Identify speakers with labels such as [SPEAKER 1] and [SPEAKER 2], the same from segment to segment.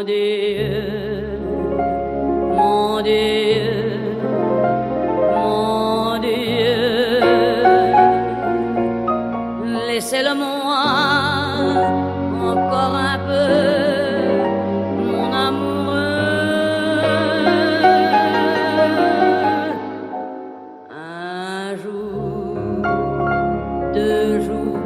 [SPEAKER 1] Dieu, mon Dieu, mon Dieu, laissez-le-moi encore un peu, mon amoureux. Un jour, 2 jours,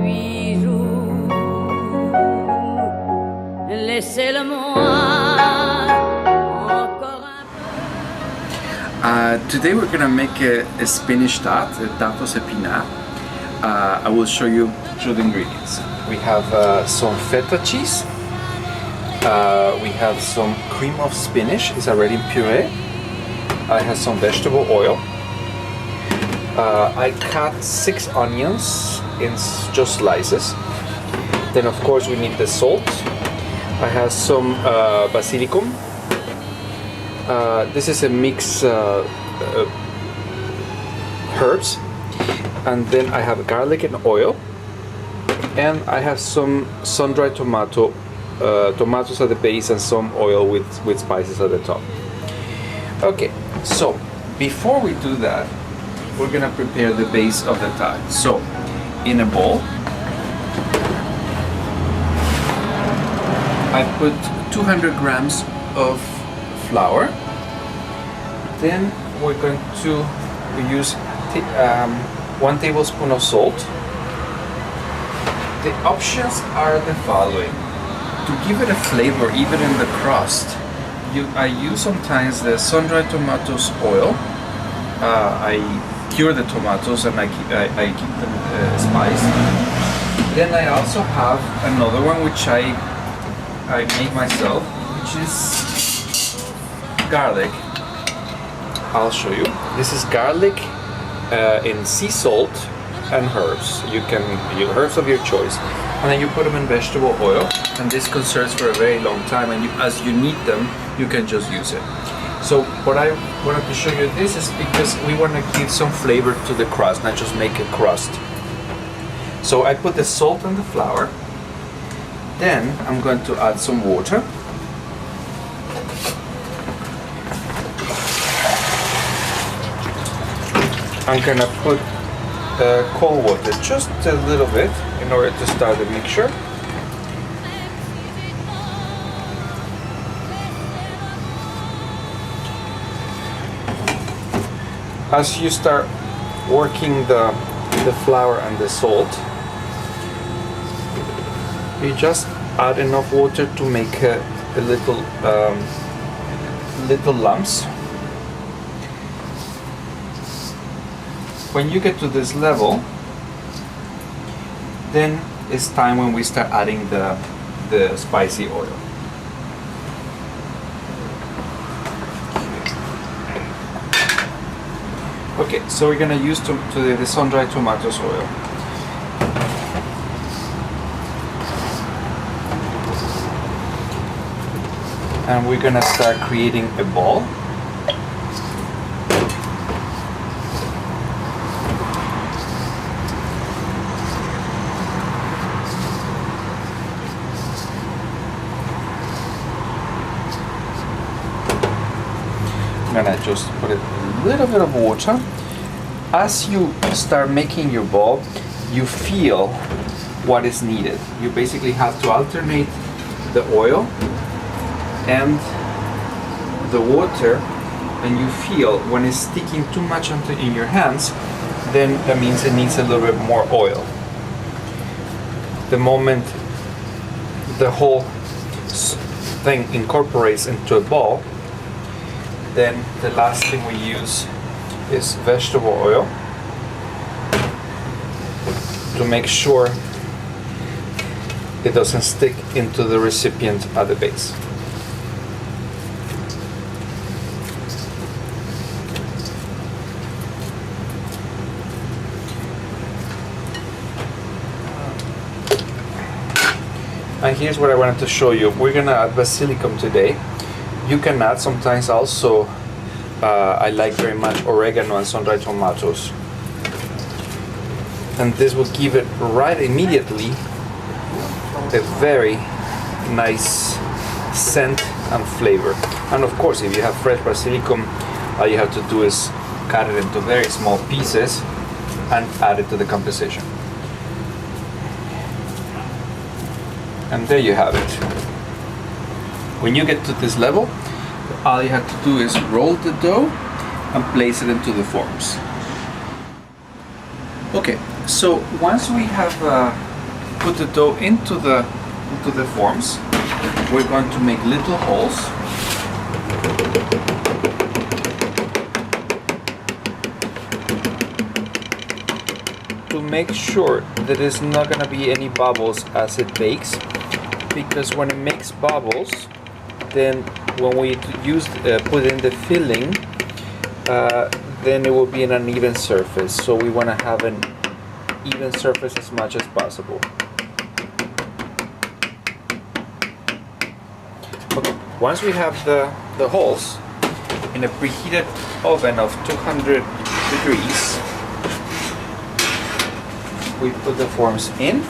[SPEAKER 1] 8 jours, laissez-le-moi encore un peu.
[SPEAKER 2] Today we're gonna make a spinach tarte, a tarte aux épinards. I will show you the ingredients. We have some feta cheese. We have some cream of spinach, it's already in puree. I have some vegetable oil. I cut 6 onions in just slices. Then of course we need the salt. I have some basilicum. This is a mix herbs. And then I have garlic and oil. And I have some sun-dried tomatoes at the base and some oil with spices at the top. Okay, so before we do that, we're gonna prepare the base of the tart. So, in a bowl, I put 200 grams of flour. Then we're going to use 1 tablespoon of salt. The options are the following. To give it a flavor, even in the crust, I use sometimes the sun-dried tomatoes oil. I cure the tomatoes and I keep them spiced. Then I also have another one which I make myself, which is garlic. I'll show you. This is garlic in sea salt and herbs. You can use herbs of your choice, and then you put them in vegetable oil, and this conserves for a very long time. And as you need them, you can just use it. So what I wanted to show you this is because we want to give some flavor to the crust, not just make a crust. So I put the salt and the flour. Then I'm going to add some water. I'm gonna put cold water, just a little bit, in order to start the mixture. As you start working the flour and the salt, you just add enough water to make a little lumps. When you get to this level, then it's time when we start adding the spicy oil. Okay, so we're gonna use the sun-dried tomatoes oil. And we're gonna start creating a ball. I'm gonna just put a little bit of water. As you start making your ball, you feel what is needed. You basically have to alternate the oil and the water, and you feel when it's sticking too much in your hands, then that means it needs a little bit more oil. The moment the whole thing incorporates into a ball, then the last thing we use is vegetable oil to make sure it doesn't stick into the recipient at the base. And here's what I wanted to show you. We're gonna add basilicum today. You can add sometimes also, I like very much oregano and sun-dried tomatoes. And this will give it right immediately a very nice scent and flavor. And of course, if you have fresh basilicum, all you have to do is cut it into very small pieces and add it to the composition. And there you have it. When you get to this level, all you have to do is roll the dough and place it into the forms. Okay, so once we have put the dough into the forms, we're going to make little holes. To make sure that there's not going to be any bubbles as it bakes, because when it makes bubbles, then when we put in the filling, then it will be an uneven surface. So we want to have an even surface as much as possible. Okay. Once we have the holes, in a preheated oven of 200 degrees, we put the forms in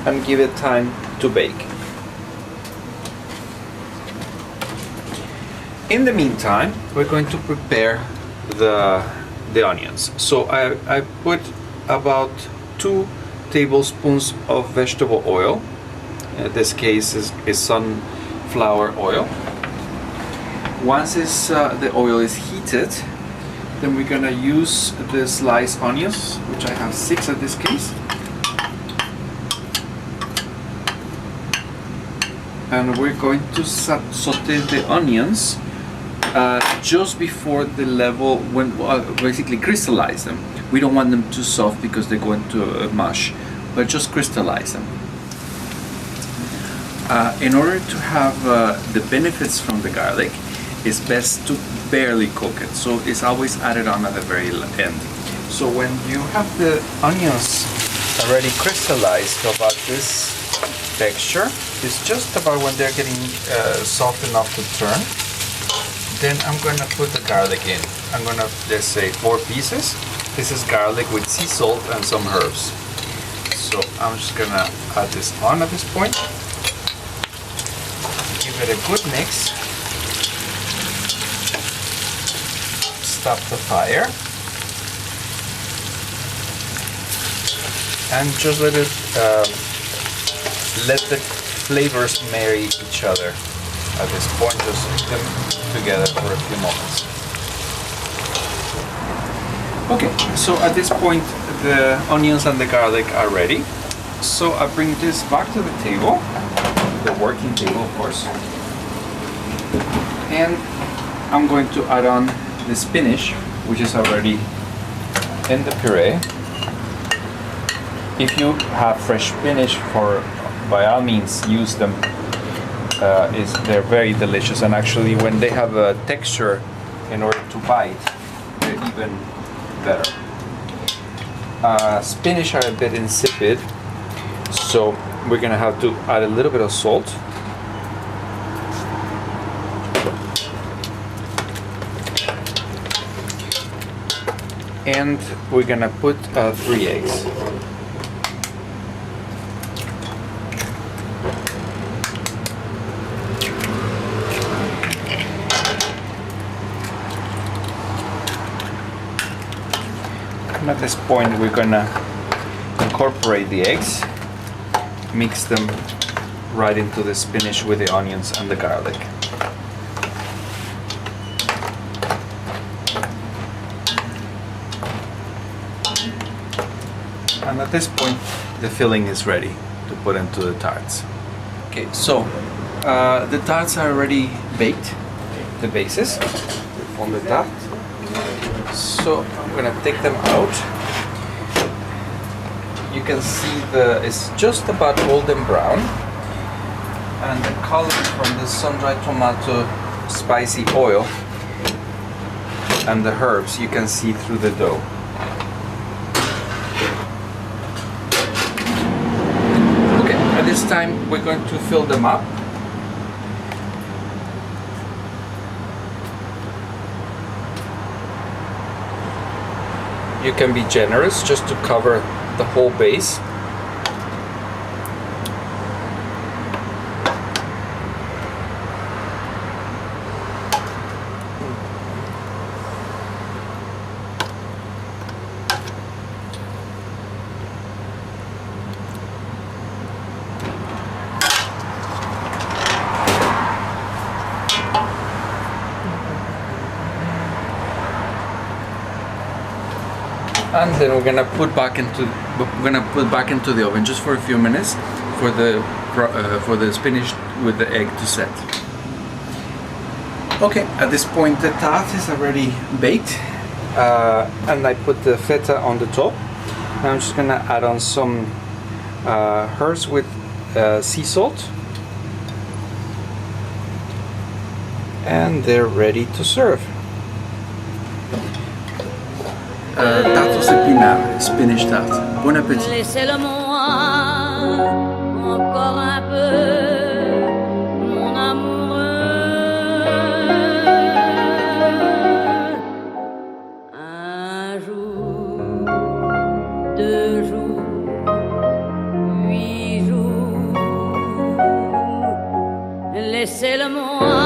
[SPEAKER 2] and give it time to bake. In the meantime, we're going to prepare the onions. So I put about 2 tablespoons of vegetable oil. In this case is sunflower oil. Once the oil is heated, then we're gonna use the sliced onions, which I have 6 in this case. And we're going to saute the onions just before the level when basically crystallize them. We don't want them too soft because they're going to mush, but just crystallize them. In order to have the benefits from the garlic, it's best to barely cook it, so it's always added on at the very end. So when you have the onions already crystallized to about this texture, it's just about when they're getting soft enough to turn, then I'm going to put the garlic in. I'm going to, let's say, 4 pieces. This is garlic with sea salt and some herbs. So I'm just going to add this on at this point. Give it a good mix. Stop the fire. And just let the flavors marry each other. At this point, just leave them together for a few moments. Okay, so at this point the onions and the garlic are ready. So I bring this back to the table, the working table of course, and I'm going to add on the spinach, which is already in the puree. If you have fresh spinach, by all means use them. They're very delicious, and actually when they have a texture in order to bite, they're even better. Spinach are a bit insipid, so we're gonna have to add a little bit of salt. And we're gonna put 3 eggs. And at this point we're gonna incorporate the eggs, mix them right into the spinach with the onions and the garlic. And at this point the filling is ready to put into the tarts. Okay, so the tarts are already baked, the bases on the tart. So I'm gonna take them out. You can see it's just about golden brown, and the color from the sun-dried tomato, spicy oil, and the herbs you can see through the dough. Okay, at this time we're going to fill them up. You can be generous just to cover the whole base. And then we're gonna put back into the oven just for a few minutes for the spinach with the egg to set. Okay, at this point the tart is already baked, and I put the feta on the top. Now I'm just gonna add on some herbs with sea salt, and they're ready to serve. Tarte aux épinards, spinach tart. Bon appétit.
[SPEAKER 1] Laissez-le-moi encore un peu, mon amoureux. Un jour, 2 jours, 8 jours. Laissez-le-moi